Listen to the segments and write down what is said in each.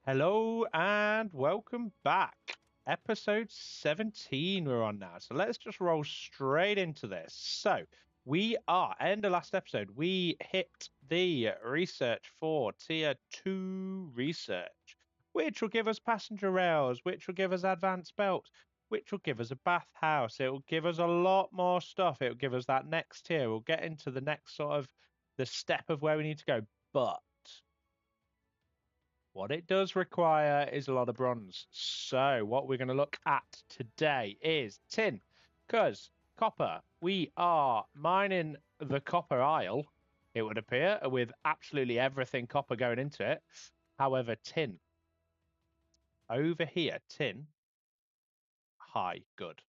Hello and welcome back. Episode 17 we're on now. So let's just roll straight into this. So we are, end of last episode, we hit the research for tier 2 research, which will give us passenger rails, which will give us advanced belts, which will give us a bathhouse. It will give us a lot more stuff. It will give us that next tier. We'll get into the next sort of the step of where we need to go. But what it does require is a lot of bronze. So what we're going to look at today is tin, because copper, we are mining the copper isle, it would appear, with absolutely everything copper going into it. However, tin, over here, tin, high, good.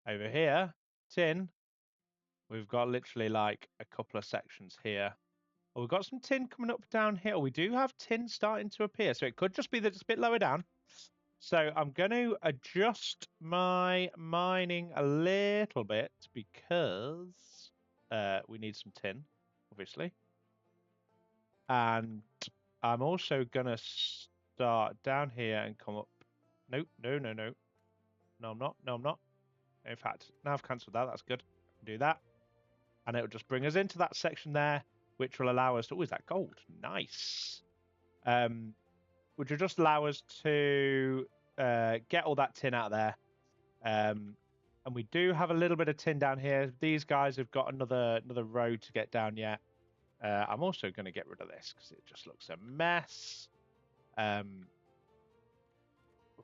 Over here, tin, we've got literally like a couple of sections here. Oh, we've got some tin coming up down here. We do have tin starting to appear, so it could just be that it's a bit lower down. So I'm going to adjust my mining a little bit because we need some tin, obviously. And I'm also going to start down here and come up. Nope, no. No, I'm not. No, I'm not. In fact, now I've cancelled that. That's good. Do that. And it'll just bring us into that section there, which will allow us to... Oh, is that gold? Nice. Which will just allow us to get all that tin out of there. And we do have a little bit of tin down here. These guys have got another road to get down yet. I'm also going to get rid of this because it just looks a mess. We've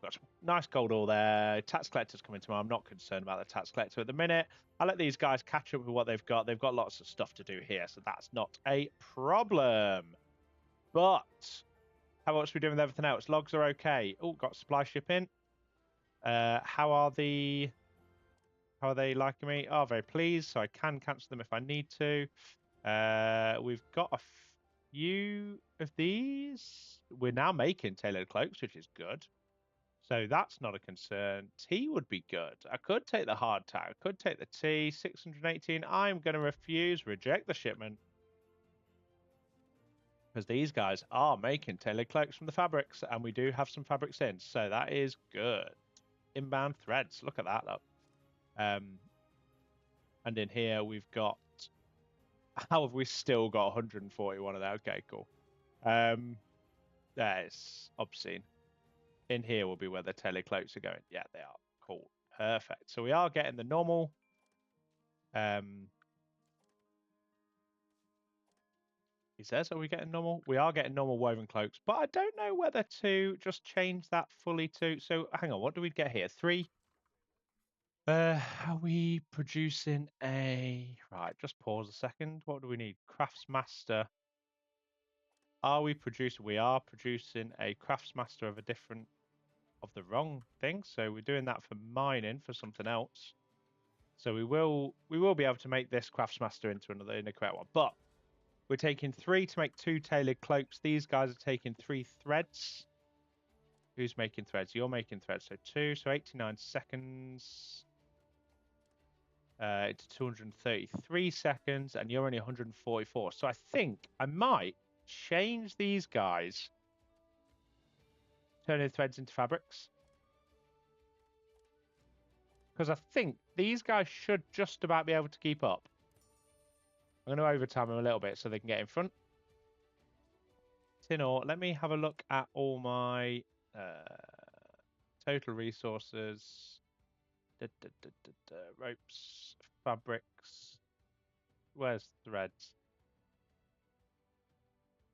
got some nice gold ore there. Tax collector's coming tomorrow. I'm not concerned about the tax collector at the minute. I'll let these guys catch up with what they've got. They've got lots of stuff to do here, so that's not a problem. But how else are we doing with everything else? Logs are okay. Oh, got supply ship in. How are they liking me? Oh, very pleased. So I can cancel them if I need to. We've got a few of these. We're now making tailored cloaks, which is good. So that's not a concern. Tea would be good. I could take the hardtack. I could take the tea. 618. I'm going to reject the shipment. Because these guys are making tailored cloaks from the fabrics, and we do have some fabrics in. So that is good. Inbound threads. Look at that, look. And in here we've got... How have we still got 141 of that? Okay, cool. That is obscene. In here will be where the telecloaks are going. Yeah, they are. Cool. Perfect. So we are getting the normal. He says, are we getting normal? We are getting normal woven cloaks, but I don't know whether to just change that fully to... So hang on, what do we get here? 3. Are we producing a... Right, just pause a second. What do we need? Craftsmaster. Are we producing? We are producing a craftsmaster of a different... Of the wrong thing. So we're doing that for mining for something else. So we will be able to make this craftsmaster into another correct one. But we're taking 3 to make 2 tailored cloaks. These guys are taking 3 threads. Who's making threads? You're making threads. So 2, so 89 seconds. It's 233 seconds, and you're only 144. So I think I might change these guys, turning threads into fabrics. Because I think these guys should just about be able to keep up. I'm going to overtime them a little bit so they can get in front. Tin ore. Let me have a look at all my total resources. Ropes, fabrics. Where's threads?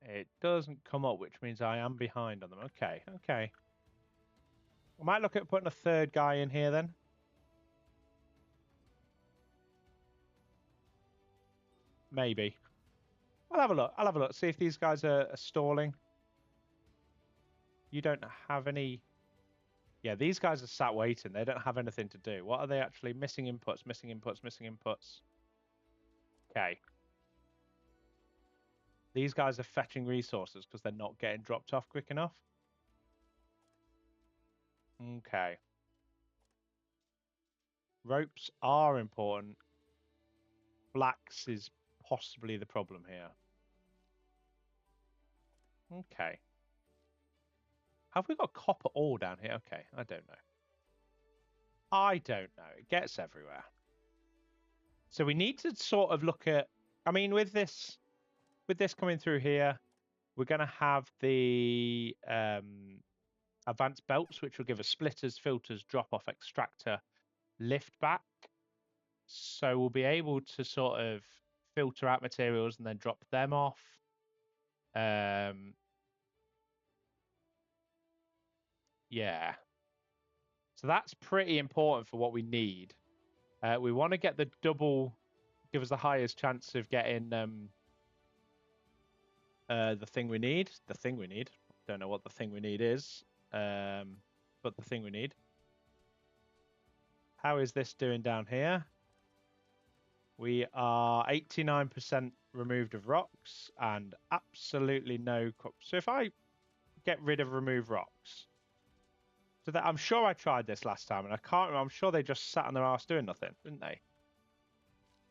It doesn't come up, which means I am behind on them. Okay. I might look at putting a third guy in here then. Maybe. I'll have a look. See if these guys are stalling. You don't have any... Yeah, these guys are sat waiting. They don't have anything to do. What are they actually? Missing inputs. Okay. These guys are fetching resources because they're not getting dropped off quick enough. Okay. Ropes are important. Flax is possibly the problem here. Okay. Have we got copper ore down here? Okay, I don't know. I don't know. It gets everywhere. So we need to sort of look at. I mean, with this coming through here, we're going to have the advanced belts, which will give us splitters, filters, drop off, extractor, lift back. So we'll be able to sort of filter out materials and then drop them off. Yeah. So that's pretty important for what we need. We want to get the double, give us the highest chance of getting the thing we need. The thing we need. Don't know what the thing we need is, but the thing we need. How is this doing down here? We are 89% removed of rocks and absolutely no. So if I get rid of remove rocks, so that I'm sure I tried this last time and I can't remember. I'm sure they just sat on their arse doing nothing, didn't they?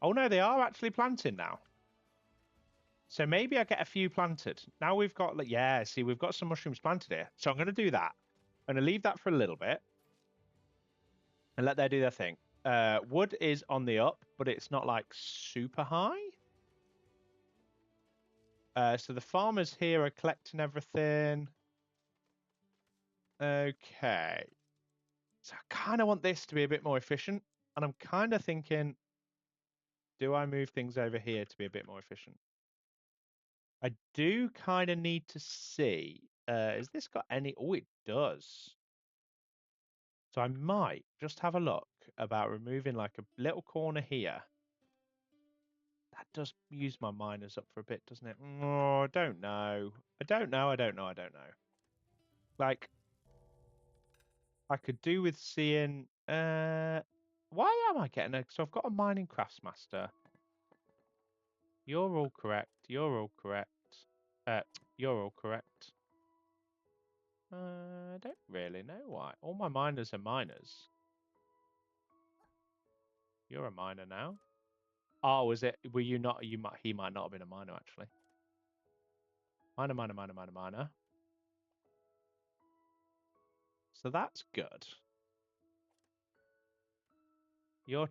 Oh no, they are actually planting now. So maybe I get a few planted. Now we've got, like, yeah, see, we've got some mushrooms planted here. So I'm going to do that. I'm going to leave that for a little bit and let them do their thing. Wood is on the up, but it's not like super high. So the farmers here are collecting everything. Okay. So I kind of want this to be a bit more efficient. And I'm kind of thinking, do I move things over here to be a bit more efficient? I do kind of need to see, has this got any? Oh, it does. So I might just have a look about removing like a little corner here. That does use my miners up for a bit, doesn't it? Oh, I don't know. I don't know. Like, I could do with seeing. Why am I getting a? So I've got a mining craftsmaster. You're all correct. You're all correct. You're all correct. I don't really know why. All my miners are miners. You're a miner now. Oh, was it? Were you not? You might. He might not have been a miner actually. Miner. So that's good. You're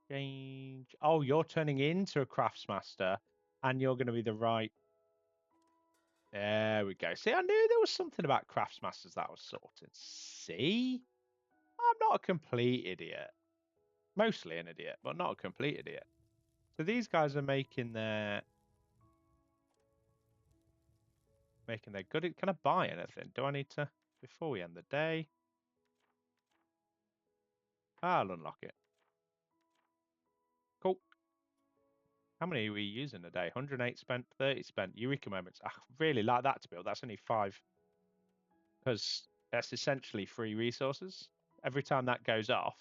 change. Oh, you're turning into a craftsmaster, and you're going to be the right. There we go. See, I knew there was something about craftsmasters that was sorted. See, I'm not a complete idiot. Mostly an idiot, but not a complete idiot. So these guys are making their good. Can I buy anything? Do I need to before we end the day? I'll unlock it. Cool. How many are we using a day? 108 spent, 30 spent. Eureka moments. I really like that to build. That's only 5. Because that's essentially free resources. Every time that goes off,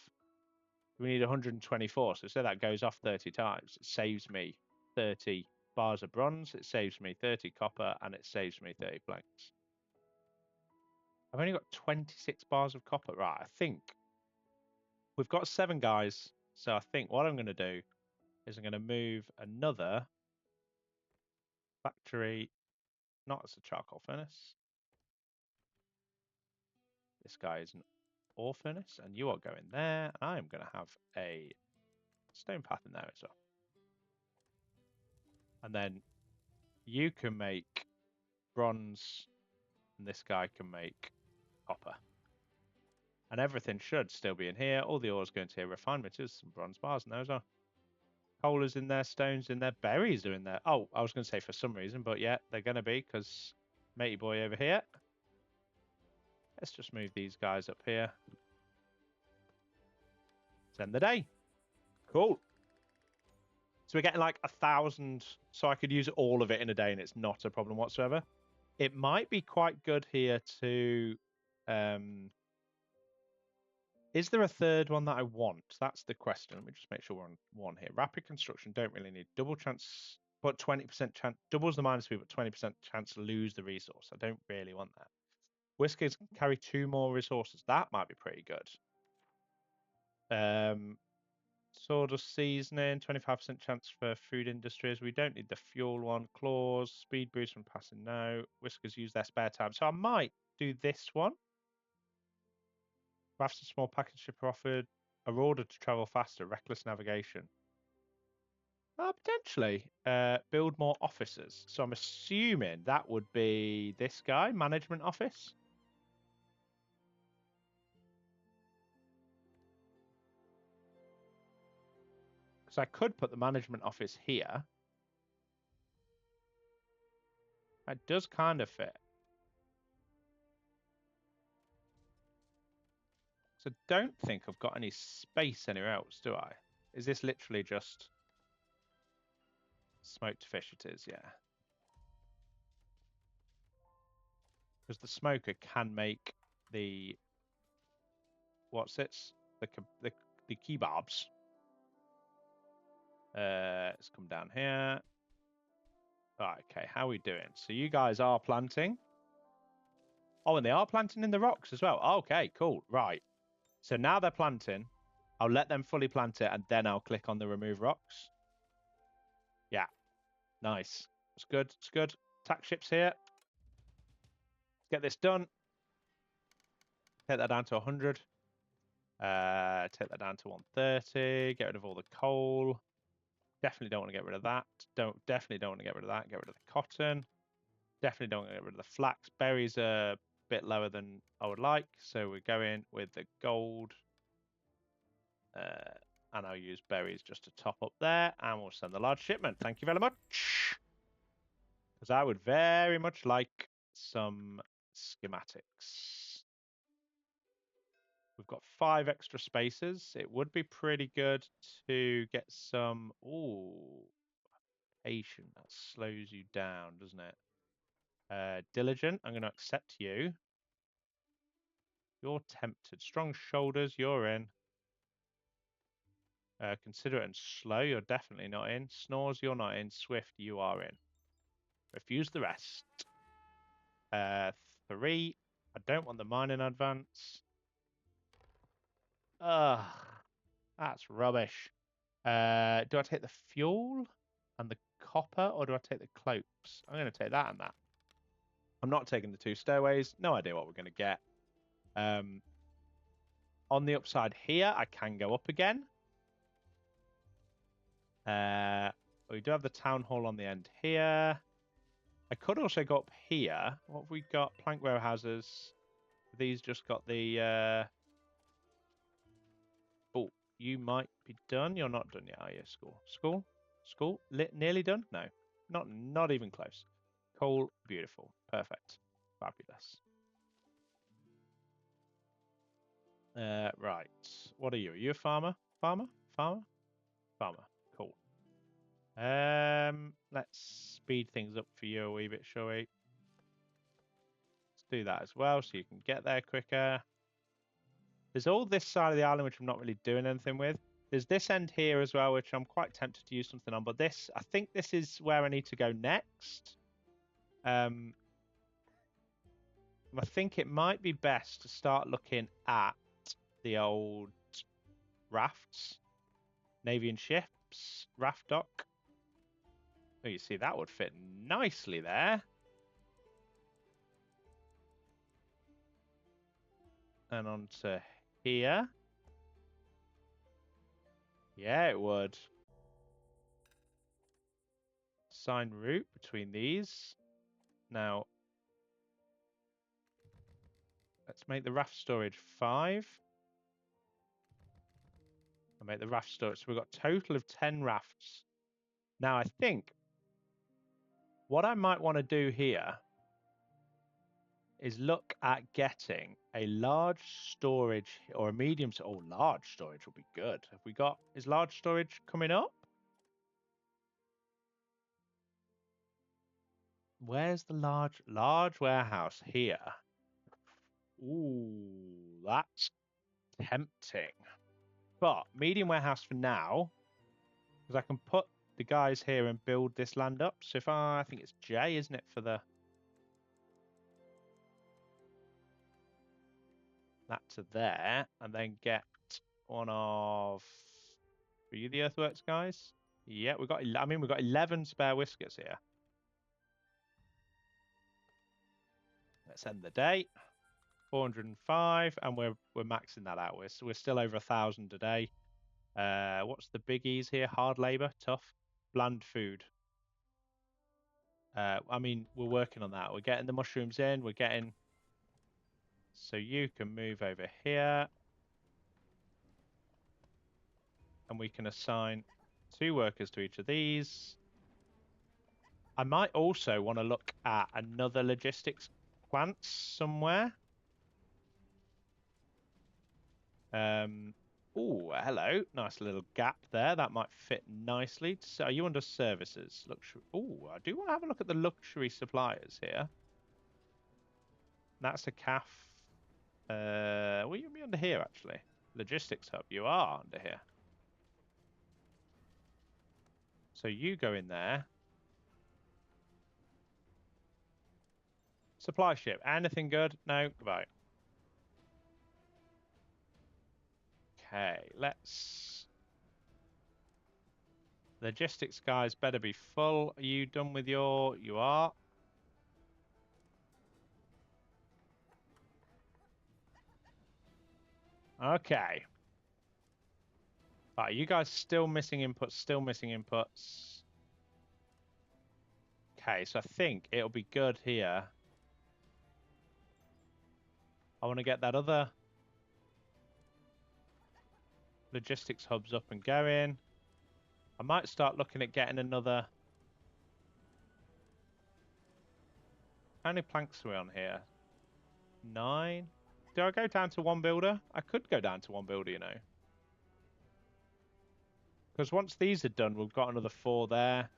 we need 124. So say that goes off 30 times. It saves me 30 bars of bronze. It saves me 30 copper. And it saves me 30 planks. I've only got 26 bars of copper. Right, I think we've got 7 guys. So I think what I'm going to do is I'm going to move another factory, not as a charcoal furnace. This guy is an ore furnace, and you are going there. And I am going to have a stone path in there as well. And then you can make bronze, and this guy can make copper. And everything should still be in here. All the ore's going to here. Refinement is some bronze bars in there as well. Coal is in there, stones in there, berries are in there. Oh, I was going to say for some reason, but yeah, they're going to be because matey boy over here. Let's just move these guys up here. Let's end the day. Cool. So we're getting like 1,000, so I could use all of it in a day and it's not a problem whatsoever. It might be quite good here to... is there a third one that I want? That's the question. Let me just make sure we're on one here. Rapid construction, don't really need. Double chance, but 20% chance, doubles the minus speed, but 20% chance to lose the resource. I don't really want that. Whiskers can carry 2 more resources. That might be pretty good. Sawdust seasoning, 25% chance for food industries. We don't need the fuel one. Claws, speed boost from passing now. Whiskers use their spare time. So I might do this one. Rafts, a small package ship are offered. Are ordered to travel faster. Reckless navigation. Potentially. Build more officers. So I'm assuming that would be this guy, management office. Because I could put the management office here. That does kind of fit. So don't think I've got any space anywhere else, do I? Is this literally just smoked fish? It is, yeah. Because the smoker can make the what's it? The kebabs. Let's come down here. Right, okay, how are we doing? So you guys are planting. Oh, and they are planting in the rocks as well. Okay, cool. Right. So now they're planting. I'll let them fully plant it, and then I'll click on the remove rocks. Yeah, nice. It's good. It's good. Attack ships here. Let's get this done. Take that down to 100. Take that down to 130. Get rid of all the coal. Definitely don't want to get rid of that. Definitely don't want to get rid of that. Get rid of the cotton. Definitely don't want to get rid of the flax. Berries are a bit lower than I would like, so we're going with the gold. And I'll use berries just to top up there, and we'll send the large shipment. Thank you very much. Because I would very much like some schematics. We've got 5 extra spaces. It would be pretty good to get some. Ooh, patient. That slows you down, doesn't it? Diligent. I'm going to accept you. You're tempted. Strong shoulders. You're in. Considerate and slow. You're definitely not in. Snores. You're not in. Swift. You are in. Refuse the rest. 3. I don't want the mining advance. Ugh, that's rubbish. Do I take the fuel and the copper, or do I take the cloaks? I'm going to take that and that. I'm not taking the 2 stairways. No idea what we're going to get. On the upside here, I can go up again. We do have the town hall on the end here. I could also go up here. What have we got? Plank warehouses. These just got the... Oh, you might be done. You're not done yet, are you? School? Nearly done? No, not even close. Coal, beautiful. Perfect. Fabulous. Right. What are you? Are you a farmer? Farmer? Cool. Let's speed things up for you a wee bit, shall we? Let's do that as well so you can get there quicker. There's all this side of the island which I'm not really doing anything with. There's this end here as well, which I'm quite tempted to use something on. But this, I think this is where I need to go next. I think it might be best to start looking at the old rafts, navy and ships, raft dock. Oh, you see, that would fit nicely there. And onto here. Yeah, it would. Sign route between these. Now, let's make the raft storage 5. I'll make the raft storage. So we've got a total of 10 rafts. Now, I think what I might want to do here is look at getting a large storage or a medium. Oh, large storage would be good. Have we got, is large storage coming up? Where's the large warehouse here? Ooh, that's tempting. But medium warehouse for now, because I can put the guys here and build this land up. So if I think it's J, isn't it, for the that to there, and then get one of Are you the earthworks guys? Yeah, we've got 11 spare whiskers here. Let's end the day. 405, and we're maxing that out. We're still over 1,000 a day. What's the biggies here? Hard labor, tough, bland food. I mean, we're working on that. We're getting the mushrooms in. We're getting. So you can move over here, and we can assign 2 workers to each of these. I might also want to look at another logistics plant somewhere. Oh, hello. Nice little gap there. That might fit nicely. So are you under services? Luxury. Oh, I do want to have a look at the luxury suppliers here. That's a calf. Will you be under here, actually? Logistics hub. You are under here. So you go in there. Supply ship. Anything good? No? Goodbye. Okay, let's... Logistics guys better be full. Are you done with your... You are. Okay. Right, you guys still missing inputs, still missing inputs. Okay, so I think it'll be good here. I want to get that other logistics hubs up and going. I might start looking at getting another... How many planks are we on here? 9? Do I go down to 1 builder? I could go down to 1 builder, you know. Because once these are done, we've got another 4 there.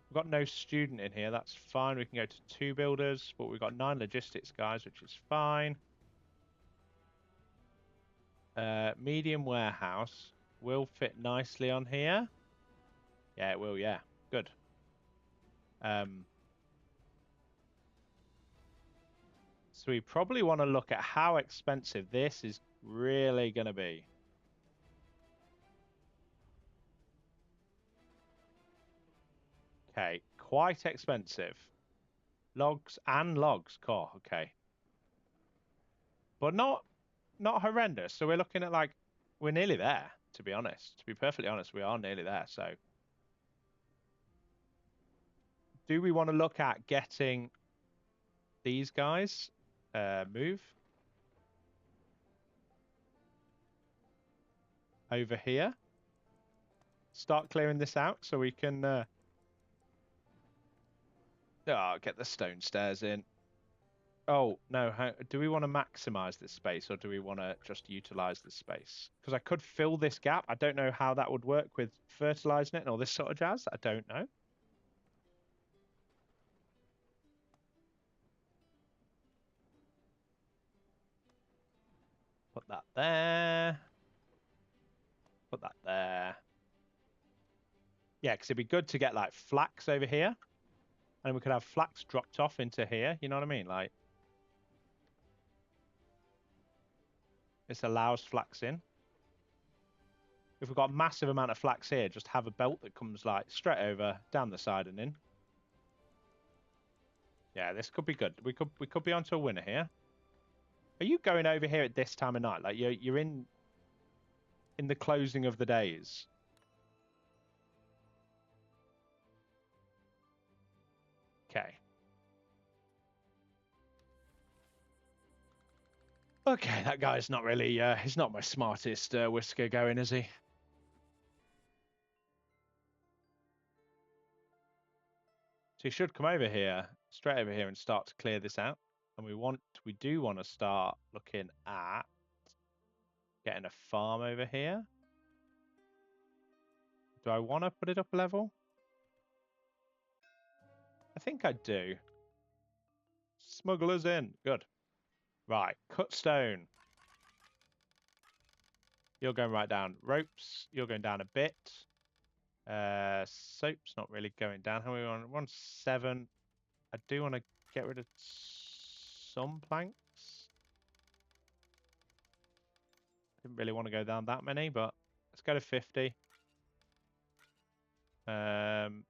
We've got no student in here. That's fine. We can go to 2 builders, but we've got 9 logistics guys, which is fine. Medium warehouse will fit nicely on here. Yeah, it will. Yeah, good. So we probably want to look at how expensive this is really going to be. Okay, quite expensive. Logs and logs, cool, okay. But not horrendous. So we're looking at like, we're nearly there, to be honest. To be perfectly honest, we are nearly there. So do we want to look at getting these guys move over here? Start clearing this out so we can get the stone stairs in. Oh, no. Do we want to maximize this space or do we want to just utilize this space? Because I could fill this gap. I don't know how that would work with fertilizing it and all this sort of jazz. I don't know. Put that there. Put that there. Yeah, because it'd be good to get like flax over here. And we could have flax dropped off into here. You know what I mean? Like, this allows flax in. If we've got a massive amount of flax here, just have a belt that comes like straight over, down the side and in. Yeah, this could be good. We could be onto a winner here. Are you going over here at this time of night? Like you're in the closing of the days. Okay. Okay, that guy's not really he's not my smartest whisker going, is he? So he should come over here, straight over here and start to clear this out. And we do want to start looking at getting a farm over here. Do I want to put it up a level? I think I do. Smugglers in. Good. Right. Cut stone. You're going right down. Ropes. You're going down a bit. Soap's not really going down. How are we on? We're on 7. I do want to get rid of some planks. Didn't really want to go down that many, but Let's go to 50. And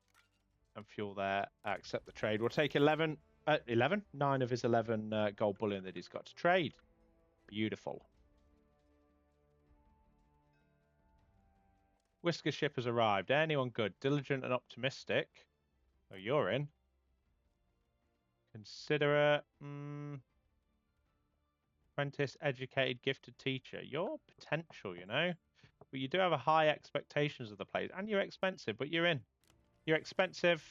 fuel there. Accept the trade. We'll take 11. 11? 9 of his 11 gold bullion that he's got to trade. Beautiful. Whisker ship has arrived. Anyone good? Diligent and optimistic. Oh, you're in. Considerate. Apprentice, educated, gifted teacher. You're potential, you know. But you do have a high expectations of the place. And you're expensive, but you're in. You're expensive.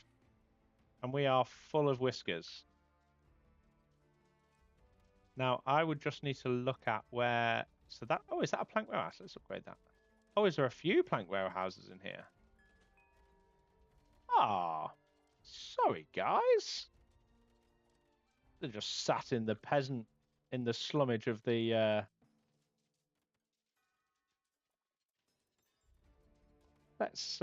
And we are full of whiskers. Now, I would just need to look at where... So that... Oh, is that a plank warehouse? Let's upgrade that. Oh, is there a few plank warehouses in here? Ah, sorry, guys. They're just sat in the peasant... In the slummage of the... Let's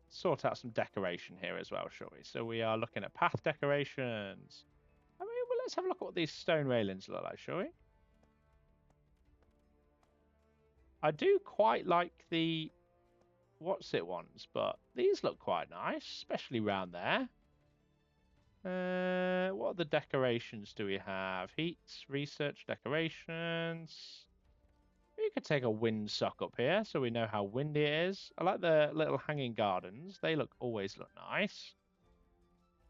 sort out some decoration here as well, shall we? So we are looking at path decorations. I mean, well, let's have a look at what these stone railings look like, shall we? I do quite like the what's it ones, but these look quite nice, especially round there. What other decorations do we have? Heats, research decorations. We could take a windsock up here so we know how windy it is. I like the little hanging gardens. They always look nice.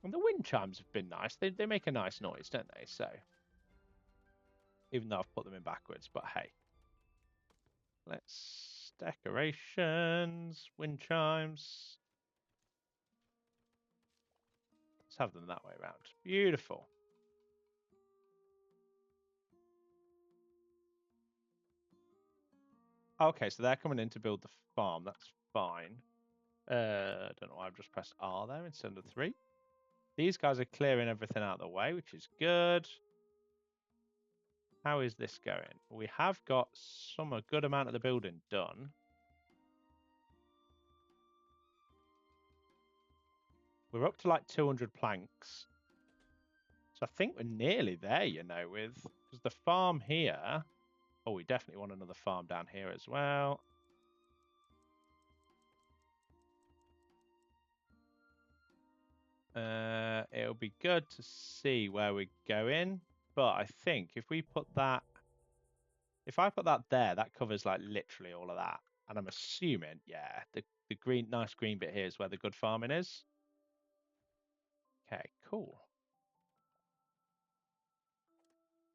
And the wind chimes have been nice. They make a nice noise, don't they? So, even though I've put them in backwards, but hey. Let's decorations, wind chimes. Let's have them that way around. Beautiful. Okay, so they're coming in to build the farm. That's fine. I don't know why I've just pressed R there instead of 3. These guys are clearing everything out of the way, which is good. How is this going? We have got a good amount of the building done. We're up to like 200 planks. So I think we're nearly there, you know, because the farm here. Oh, we definitely want another farm down here as well. It'll be good to see where we're going, but I think if I put that there, that covers like literally all of that. And I'm assuming, yeah, the nice green bit here is where the good farming is. Okay, cool.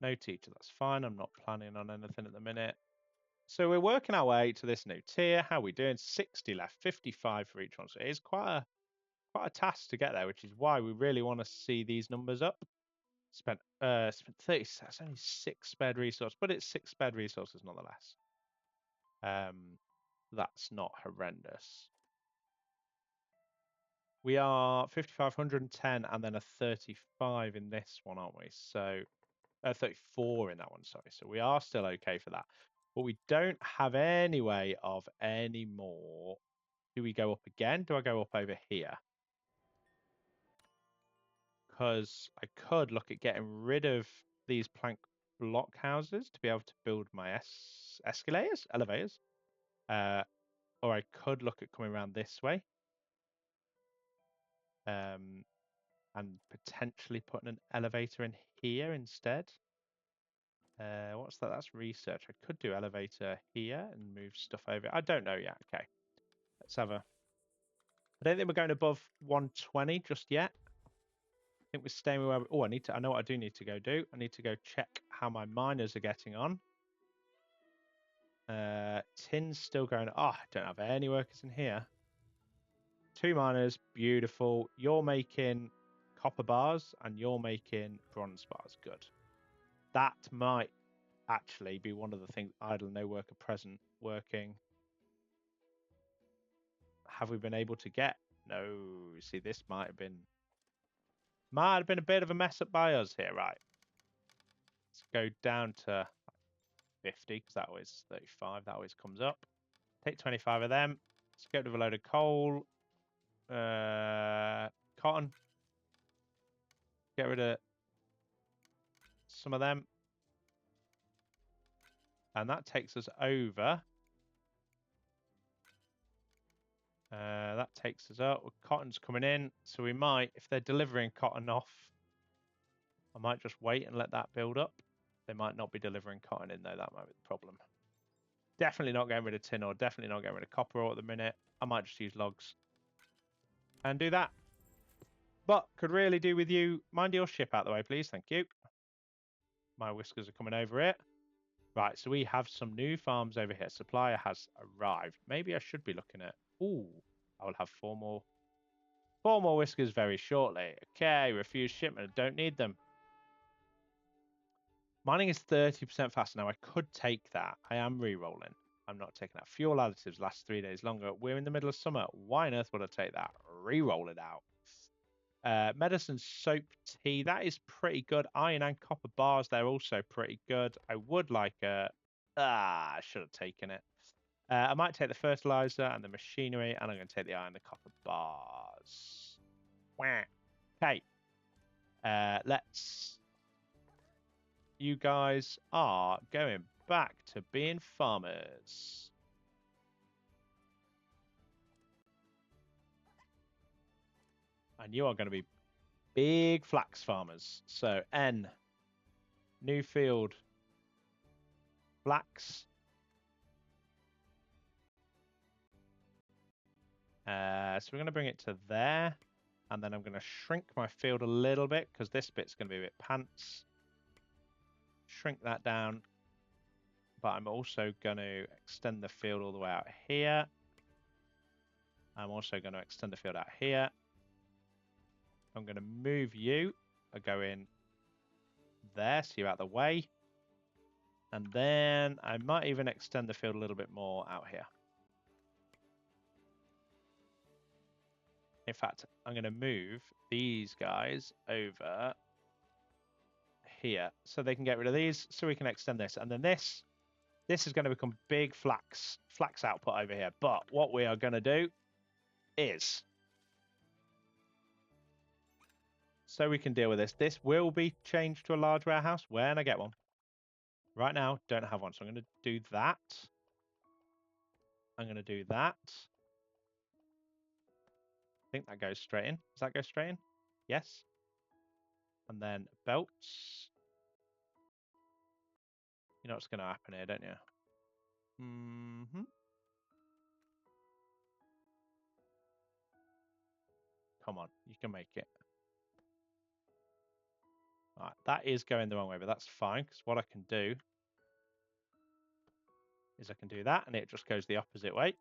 No teacher, that's fine. I'm not planning on anything at the minute. So we're working our way to this new tier. How are we doing? 60 left, 55 for each one. So it is quite a task to get there, which is why we really want to see these numbers up. Spent 30. That's only 6 spared resources, but it's 6 spared resources nonetheless. That's not horrendous. We are 5,510 and then a 35 in this one, aren't we? So 34 in that one, sorry. So we are still okay for that. But we don't have any way of any more. Do we go up again? Do I go up over here? Because I could look at getting rid of these plank block houses to be able to build my elevators. Or I could look at coming around this way. And potentially putting an elevator in here instead. What's that? That's research. I could do elevator here and move stuff over. I don't know yet. Okay. Let's have a... I don't think we're going above 120 just yet. I think we're staying where... Oh, I know what I do need to go do. I need to go check how my miners are getting on. Tin's still going... Oh, I don't have any workers in here. 2 miners. Beautiful. You're making copper bars and you're making bronze bars. Good. That might actually be one of the things. Idle, no worker present, working. Have we been able to get? No. See, this might have been a bit of a mess up by us here, right? Let's go down to 50 because that always 35. That always comes up. Take 25 of them. Let's get rid of a load of coal. Cotton. Get rid of some of them. And that takes us over That takes us up. Cotton's coming in, so we might, if they're delivering cotton off, I might just wait and let that build up. They might not be delivering cotton in though. That might be the problem. Definitely not getting rid of tin ore. Definitely not getting rid of copper ore at the minute. I might just use logs and do that. But could really do with you. Mind your ship out the way, please. Thank you. My whiskers are coming over it. Right, so we have some new farms over here. Supplier has arrived. Maybe I should be looking at... Ooh, I will have four more whiskers very shortly. Okay, refuse shipment. Don't need them. Mining is 30% faster now. I could take that. I am re-rolling. I'm not taking that. Fuel additives last 3 days longer. We're in the middle of summer. Why on earth would I take that? Re-roll it out. Medicine soap tea. That is pretty good. Iron and copper bars. They're also pretty good. I would like a... I should have taken it. I might take the fertilizer and the machinery, and I'm going to take the iron and the copper bars. Okay. Let's... You guys are going back to being farmers. And you are going to be big flax farmers. So N, new field, flax. So we're going to bring it to there. And then I'm going to shrink my field a little bit because this bit's going to be a bit pants. Shrink that down. But I'm also going to extend the field all the way out here. I'm also going to extend the field out here. I'm going to move you. I go in there, so you're out of the way. And then I might even extend the field a little bit more out here. In fact, I'm going to move these guys over here so they can get rid of these, so we can extend this. And then this is going to become big flax output over here. But what we are going to do is, so we can deal with this, this will be changed to a large warehouse when I get one. Right now, don't have one, so I'm going to do that. I'm going to do that. I think that goes straight in. Does that go straight in? Yes. And then belts. You know what's going to happen here, don't you? Mm-hmm. Come on, you can make it. All right, that is going the wrong way, but that's fine, because what I can do is I can do that, and it just goes the opposite way.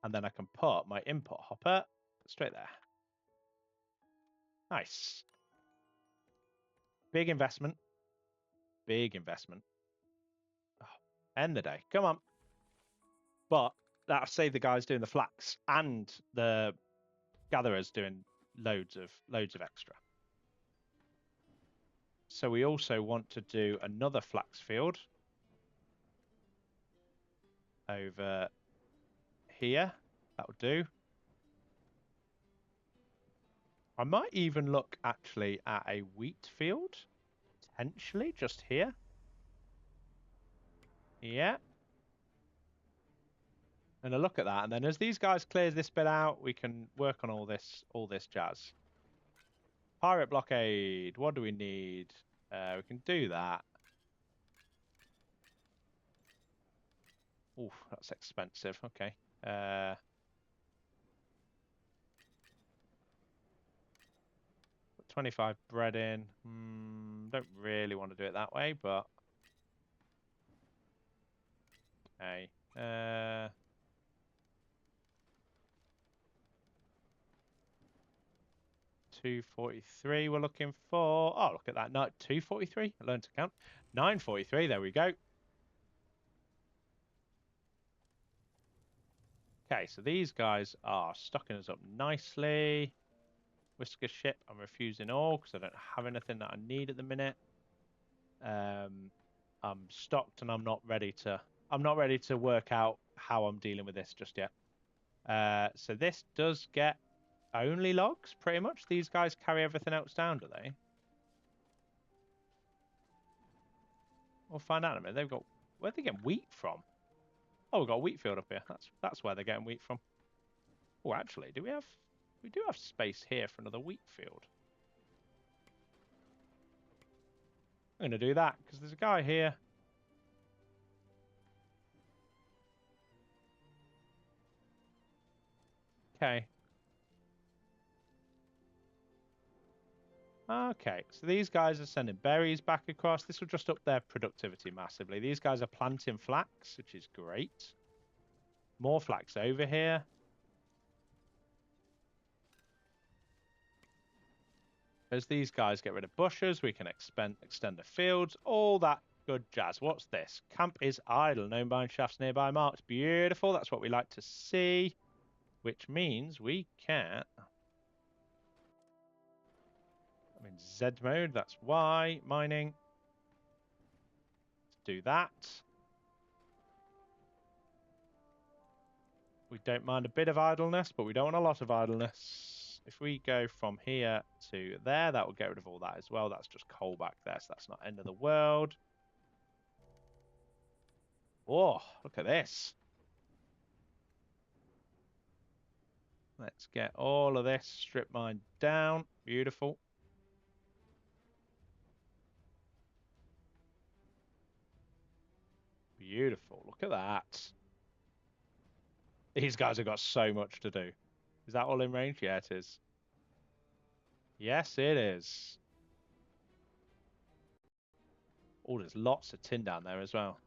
And then I can put my input hopper straight there. Nice. Big investment. Big investment. Oh, end the day. Come on. But that'll save the guys doing the flax and the gatherers doing loads of extra. So we also want to do another flax field over here. That'll do. I might even look actually at a wheat field, potentially just here. Yeah. And a look at that, and then as these guys clears this bit out, we can work on all this jazz. Pirate blockade. What do we need? We can do that. Oof, that's expensive. Okay. 25 bread in. Don't really want to do it that way, but okay. 243 we're looking for. Oh, look at that. No, 243. I learned to count. 943. There we go. Okay, so these guys are stocking us up nicely. Whisker ship, I'm refusing all because I don't have anything that I need at the minute. I'm stocked and I'm not ready to work out how I'm dealing with this just yet. So this does get only logs, pretty much. These guys carry everything else down, do they? We'll find out in a minute. They've got... Where'd they get wheat from? Oh, we've got a wheat field up here. That's where they're getting wheat from. Oh, actually, we do have space here for another wheat field. I'm going to do that because there's a guy here. Okay. Okay, so these guys are sending berries back across. This will just up their productivity massively. These guys are planting flax, which is great. More flax over here. As these guys get rid of bushes, we can extend the fields. All that good jazz. What's this? Camp is idle. No mine shafts nearby marked. Beautiful. That's what we like to see. Which means we can... I'm in Z mode. That's Y. Mining. Let's do that. We don't mind a bit of idleness, but we don't want a lot of idleness. If we go from here to there, that will get rid of all that as well. That's just coal back there, so that's not end of the world. Oh, look at this. Let's get all of this strip mined down. Beautiful. Beautiful. Look at that. These guys have got so much to do. Is that all in range? Yeah, it is. Yes, it is. Oh, there's lots of tin down there as well.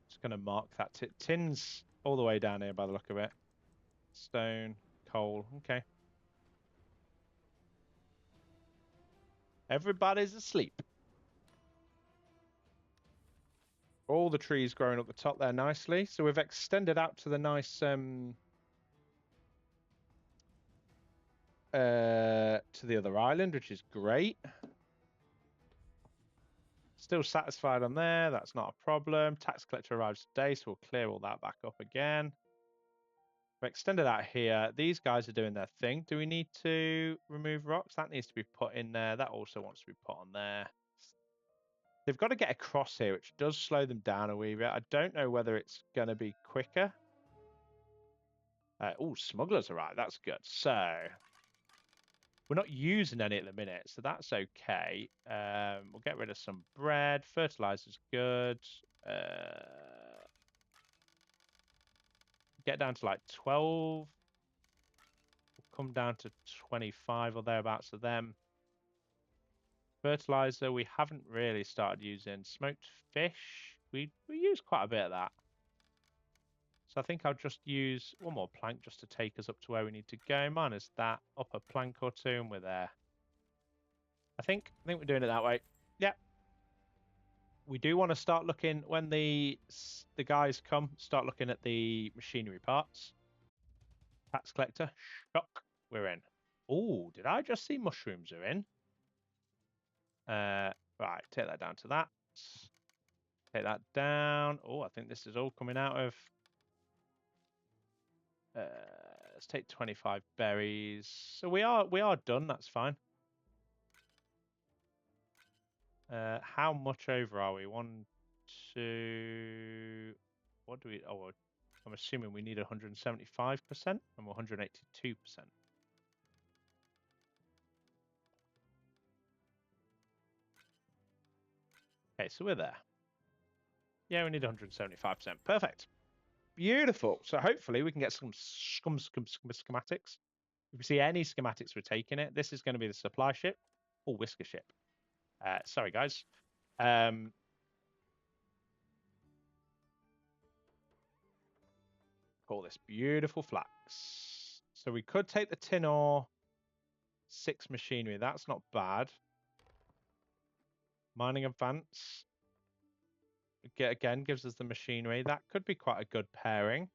Just going to mark that. Tin's all the way down here by the look of it. Stone, coal. Okay. Everybody's asleep. All the trees growing up the top there nicely. So we've extended out to the nice to the other island, which is great. Still satisfied on there. That's not a problem. Tax collector arrives today, so we'll clear all that back up again. We've extended out here. These guys are doing their thing. Do we need to remove rocks? That needs to be put in there. That also wants to be put on there. They've got to get across here, which does slow them down a wee bit. I don't know whether it's going to be quicker. Oh, smugglers arrived. That's good. So we're not using any at the minute, so that's okay. We'll get rid of some bread. Fertilizer's good. Get down to like 12. We'll come down to 25 or thereabouts of them. Fertilizer, we haven't really started using. Smoked fish, we use quite a bit of that. So I think I'll just use one more plank just to take us up to where we need to go. Minus that, up a plank or two, and we're there. I think we're doing it that way. Yep. We do want to start looking when the guys come. Start looking at the machinery parts. Tax collector, shock. We're in. Oh, did I just see mushrooms are in? Right, take that down to that. Take that down. Oh, I think this is all coming out of... let's take 25 berries. So we are done. That's fine. How much over are we? 1, 2. What do we? Oh, I'm assuming we need 175%, and we're 182%. Okay, so we're there. Yeah, we need 175%. Perfect. Beautiful. So hopefully we can get some schematics. If we see any schematics, we're taking it. This is going to be the supply ship or whisker ship. Sorry, guys. Call this beautiful flax. So we could take the tin ore, 6 machinery. That's not bad. Mining advance. Again, gives us the machinery. That could be quite a good pairing.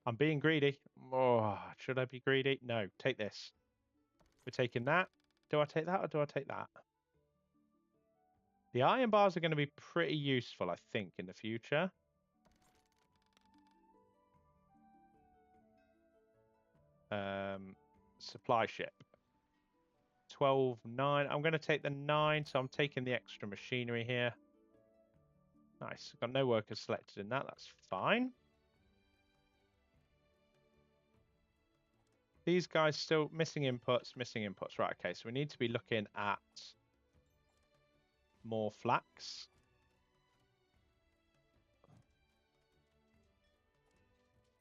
I'm being greedy. Oh, should I be greedy? No, take this. We're taking that. Do I take that or do I take that? The iron bars are going to be pretty useful, I think, in the future. Supply ship. 12, 9. I'm going to take the 9, so I'm taking the extra machinery here. Nice. Got no workers selected in that. That's fine. These guys still missing inputs, missing inputs. Right, okay, so we need to be looking at more flax.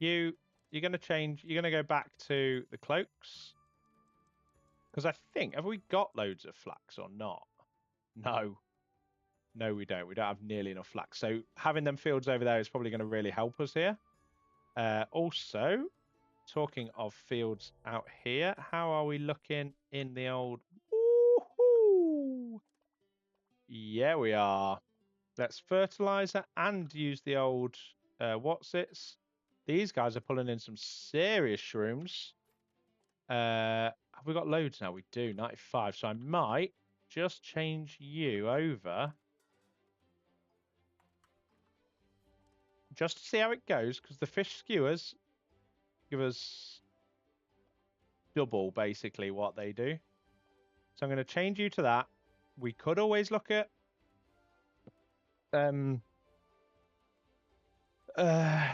You're going to change, you're going to go back to the cloaks. Because I think, have we got loads of flax or not? No. No, we don't. We don't have nearly enough flax. So having them fields over there is probably going to really help us here. Also, talking of fields out here, how are we looking in the old... Woohoo! Yeah, we are. Let's fertilizer and use the old what's-its. These guys are pulling in some serious shrooms. Have we got loads now? We do, 95. So I might just change you over just to see how it goes, because the fish skewers give us double, basically, what they do. So I'm going to change you to that. We could always look at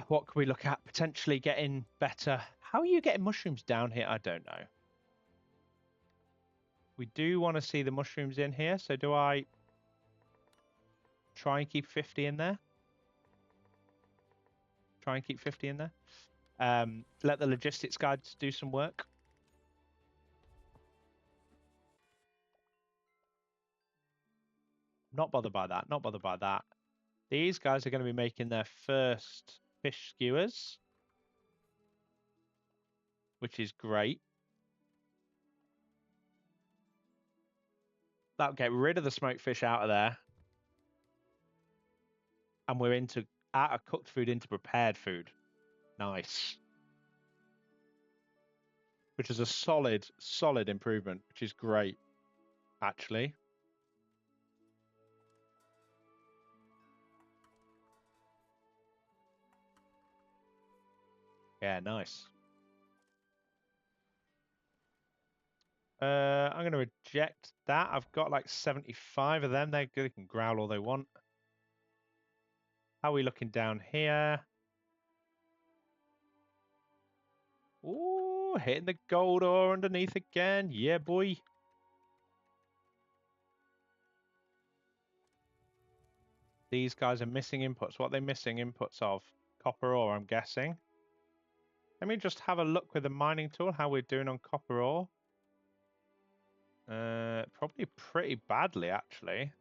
what can we look at? Potentially getting better. How are you getting mushrooms down here? I don't know. We do want to see the mushrooms in here. So do I try and keep 50 in there? Try and keep 50 in there. Let the logistics guides do some work. Not bothered by that. Not bothered by that. These guys are going to be making their first fish skewers, which is great. That'll get rid of the smoked fish out of there. And we're out of cooked food into prepared food. Nice. Which is a solid improvement, which is great, actually. Yeah, nice. I'm going to reject that. I've got like 75 of them. They can growl all they want. How are we looking down here? Ooh, hitting the gold ore underneath again. Yeah, boy. These guys are missing inputs. What are they missing inputs of? Copper ore, I'm guessing. Let me just have a look with the mining tool, how we're doing on copper ore. Probably pretty badly, actually.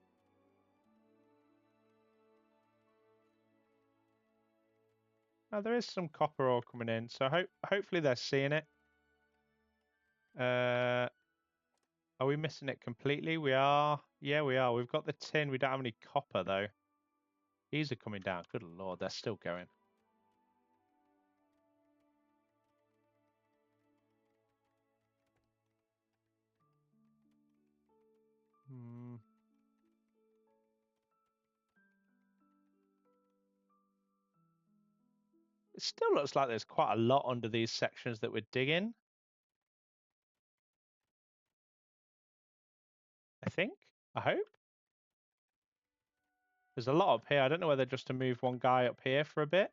Oh, there is some copper ore coming in, so hopefully they're seeing it. Are we missing it completely? We are. Yeah, we are. We've got the tin. We don't have any copper, though. These are coming down. Good Lord, they're still going. It still looks like there's quite a lot under these sections that we're digging. I think. I hope. There's a lot up here. I don't know whether just to move one guy up here for a bit.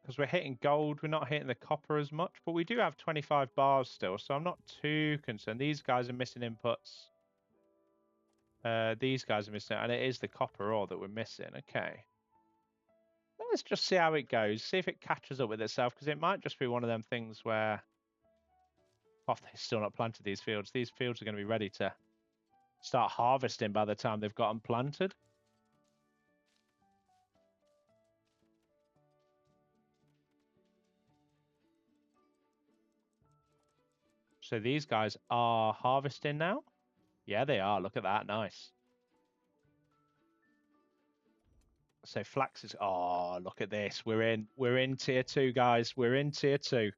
Because we're hitting gold, we're not hitting the copper as much, but we do have 25 bars still, so I'm not too concerned. These guys are missing inputs. These guys are missing, and it is the copper ore that we're missing. Okay. Let's just see how it goes, see if it catches up with itself, because it might just be one of them things where... Oh, they've still not planted these fields. These fields are going to be ready to start harvesting by the time they've got them planted. So these guys are harvesting now? Yeah, they are. Look at that. Nice. So Flax is... Oh, look at this. We're in tier 2, guys. We're in tier 2.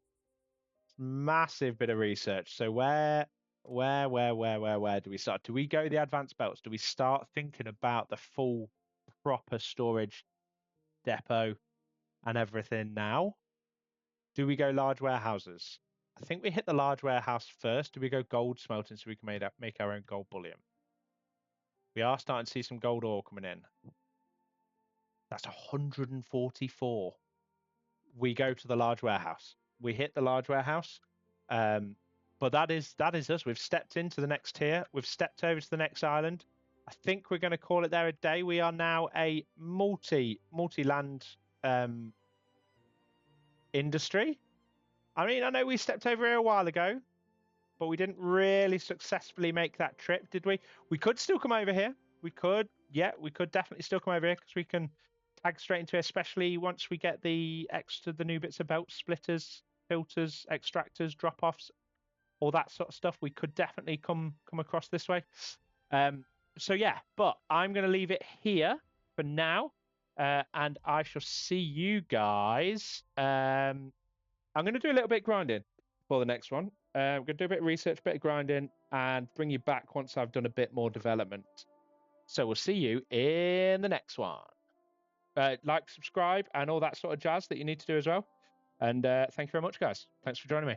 Massive bit of research. So where do we start? Do we go the advanced belts? Do we start thinking about the full proper storage depot and everything now? Do we go large warehouses? I think we hit the large warehouse first. Do we go gold smelting so we can make our own gold bullion? We are starting to see some gold ore coming in. That's 144. We go to the large warehouse. We hit the large warehouse. But that is us. We've stepped into the next tier. We've stepped over to the next island. I think we're going to call it there a day. We are now a multi-land industry. I mean, I know we stepped over here a while ago, but we didn't really successfully make that trip, did we? We could still come over here. We could definitely still come over here because we can tag straight into it, especially once we get the new bits of belt splitters, filters, extractors, drop-offs, all that sort of stuff. We could definitely come across this way. So yeah, but I'm going to leave it here for now, and I shall see you guys. I'm going to do a little bit of grinding for the next one. I'm going to do a bit of research, a bit of grinding, and bring you back once I've done a bit more development. So we'll see you in the next one. Like, subscribe, and all that sort of jazz that you need to do as well. And thank you very much, guys. Thanks for joining me.